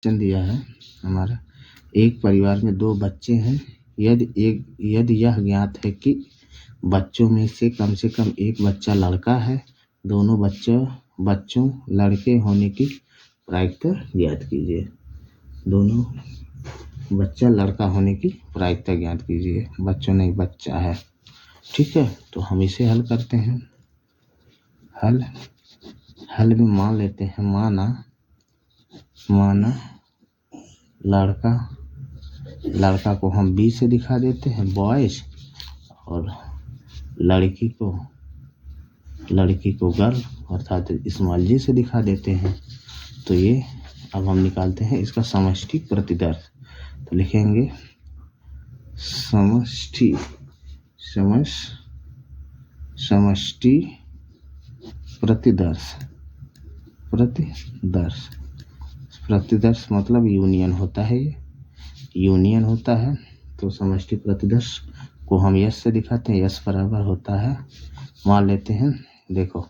Question दिया है हमारा, एक परिवार में 2 बच्चे हैं, यदि यह ज्ञात है कि बच्चों में से कम एक बच्चा लड़का है, दोनों बच्चों लड़के होने की प्रायिकता ज्ञात कीजिए। दोनों बच्चा लड़का होने की प्रायिकता ज्ञात कीजिए। बच्चों नहीं, बच्चा है। ठीक है, तो हम इसे हल करते हैं। हल में मान लेते हैं, माना लड़का को हम बी से दिखा देते हैं, बॉयज, और लड़की को गर्ल अर्थात स्मॉल जी से दिखा देते हैं। तो ये अब हम निकालते हैं इसका समष्टि प्रतिदर्श। तो लिखेंगे समष्टि प्रतिदर्श मतलब यूनियन होता है, ये यूनियन होता है। तो समष्टि प्रतिदर्श को हम यस से दिखाते हैं, यस बराबर होता है, मान लेते हैं, देखो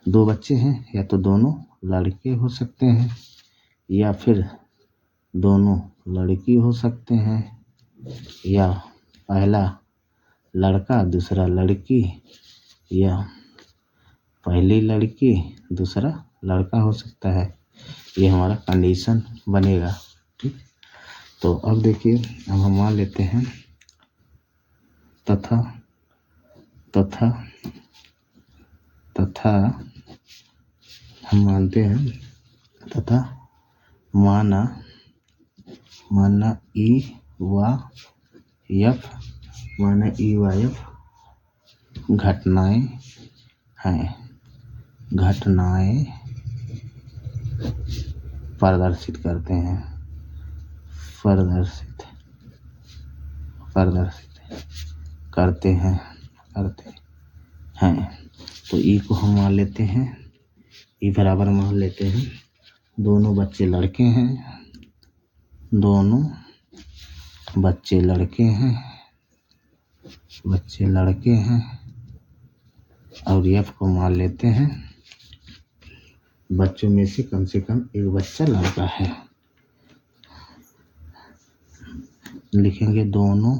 2 बच्चे हैं, या तो दोनों लड़के हो सकते हैं या फिर दोनों लड़की हो सकते हैं, या पहला लड़का दूसरा लड़की, या पहली लड़की दूसरा लड़का हो सकता है। ये हमारा कंडीशन बनेगा। ठीक, तो अब देखिए, अब हम मान लेते हैं तथा हम मानते हैं तथा माना ई व एफ घटनाएं प्रदर्शित करते हैं, करते हैं। तो ई को हम मान लेते हैं, ई बराबर मान लेते हैं, दोनों बच्चे लड़के हैं, और एफ को मान लेते हैं, बच्चों में से कम एक बच्चा लड़का है। लिखेंगे दोनों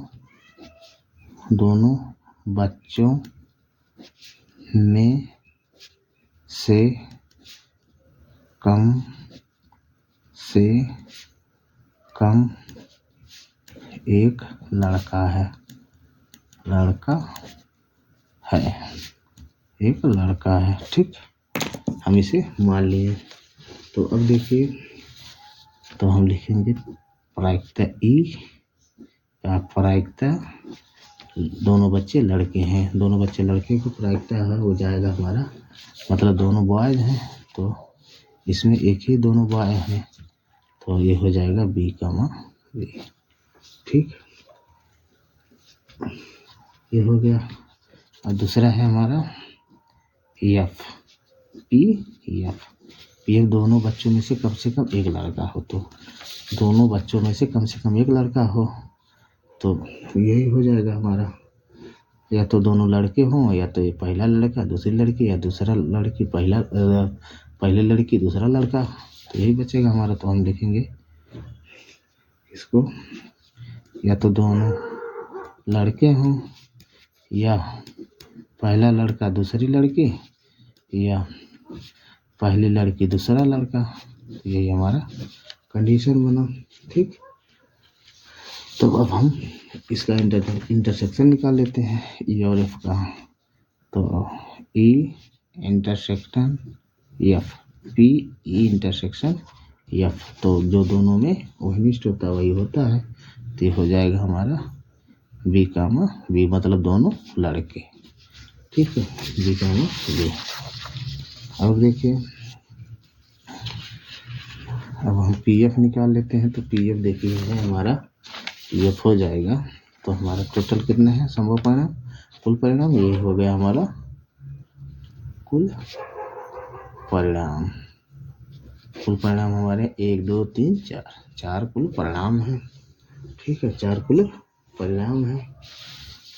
बच्चों में से कम एक लड़का है, एक लड़का है। ठीक, हम इसे मान लिए। तो अब देखिए, तो हम लिखेंगे प्रायिकता ई या प्रायिकता, दोनों बच्चे लड़के हैं, दोनों बच्चे लड़के को प्रायिकता है हो जाएगा हमारा, मतलब दोनों बॉयज हैं, तो इसमें एक ही दोनों बॉय हैं, तो ये हो जाएगा बी कामा बी। ठीक, ये हो गया। और दूसरा है हमारा एफ, एफ दोनों बच्चों में से कम एक लड़का हो, तो दोनों बच्चों में से कम एक लड़का हो, तो यही हो जाएगा हमारा, या तो दोनों लड़के हों, या तो ये पहला लड़का दूसरी लड़की, या दूसरा लड़की पहले लड़की दूसरा लड़का, तो यही बचेगा हमारा। तो हम लिखेंगे इसको, या तो दोनों लड़के हों, या पहला लड़का दूसरी लड़की, या पहली लड़की दूसरा लड़का, तो यही हमारा कंडीशन बना। ठीक, तो अब हम इसका इंटरसेक्शन निकाल लेते हैं, ई और एफ का। तो E intersection F, P E intersection F, तो जो दोनों में ओहनिष्ठ होता है वही होता है, तो ये हो जाएगा हमारा बी कामा बी, मतलब दोनों लड़के। ठीक है, बी कामा बी। अब देखिए, अब हम पी एफ निकाल लेते हैं। तो पी एफ देखिए है हमारा, पी एफ हो जाएगा, तो हमारा टोटल कितने हैं संभव परिणाम, कुल परिणाम, ये हो गया हमारा कुल परिणाम। कुल परिणाम हमारे 1 2 3 4 कुल परिणाम हैं। ठीक है, 4 कुल परिणाम है।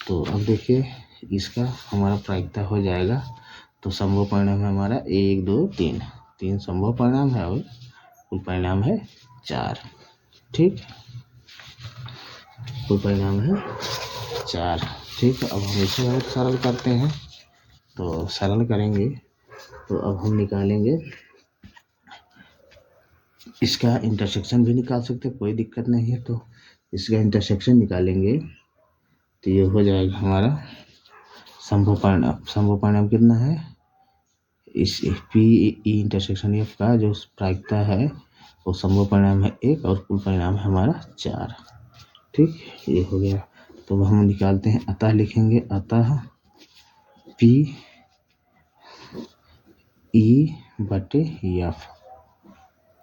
तो अब देखिए, इसका हमारा प्रायिकता हो जाएगा, तो संभव परिणाम है हमारा 1 2 3 संभव परिणाम है, और कुल परिणाम है 4। ठीक, कुल परिणाम है 4। ठीक, अब हम इसे और सरल करते हैं। तो सरल करेंगे तो अब हम निकालेंगे, इसका इंटरसेक्शन भी निकाल सकते, कोई दिक्कत नहीं है। तो इसका इंटरसेक्शन निकालेंगे तो ये हो जाएगा हमारा संभव परिणाम। संभव परिणाम कितना है, इस पी ई इंटरसेक्शन एफ का जो प्रायिकता है वो संभव परिणाम है 1 और कुल परिणाम है हमारा 4। ठीक, ये हो गया। तो हम निकालते हैं, अतः लिखेंगे, अतः पी ई बटे एफ।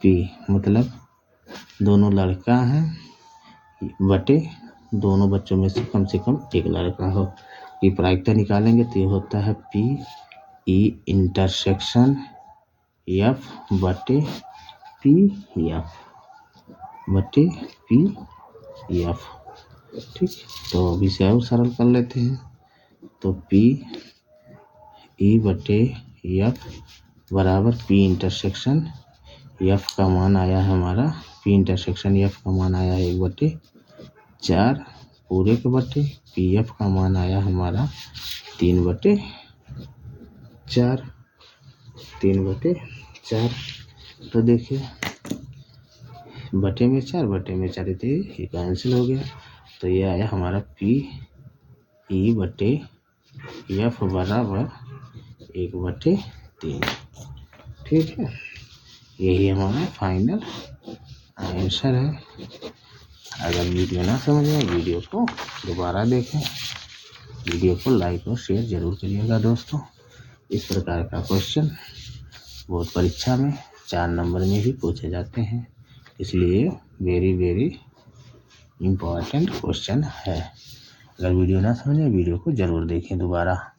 पी मतलब दोनों लड़का हैं, बटे दोनों बच्चों में से कम एक लड़का हो। ये प्रायिकता निकालेंगे तो ये होता है पी ई इंटरसेक्शन एफ बटे पी एफ बटे पी एफ। ठीक, तो अब इसे और सरल कर लेते हैं। तो पी ई बटे एफ बराबर पी इंटरसेक्शन एफ का मान आया है हमारा, पी इंटरसेक्शन एफ का मान आया है 1/4 पूरे के बटे, पी एफ का मान आया हमारा 3/4। 3/4। तो देखिए बटे में 4 तो ये कैंसिल हो गया। तो ये आया हमारा पी ई बटे एफ बराबर 1/3। ठीक है, यही हमारा फाइनल आंसर है। अगर वीडियो ना समझे, वीडियो को दोबारा देखें, वीडियो को लाइक और शेयर जरूर करिएगा दोस्तों। इस प्रकार का क्वेश्चन बोर्ड परीक्षा में 4 नंबर में भी पूछे जाते हैं, इसलिए वेरी इम्पोर्टेंट क्वेश्चन है। अगर वीडियो ना समझे, वीडियो को जरूर देखें दोबारा।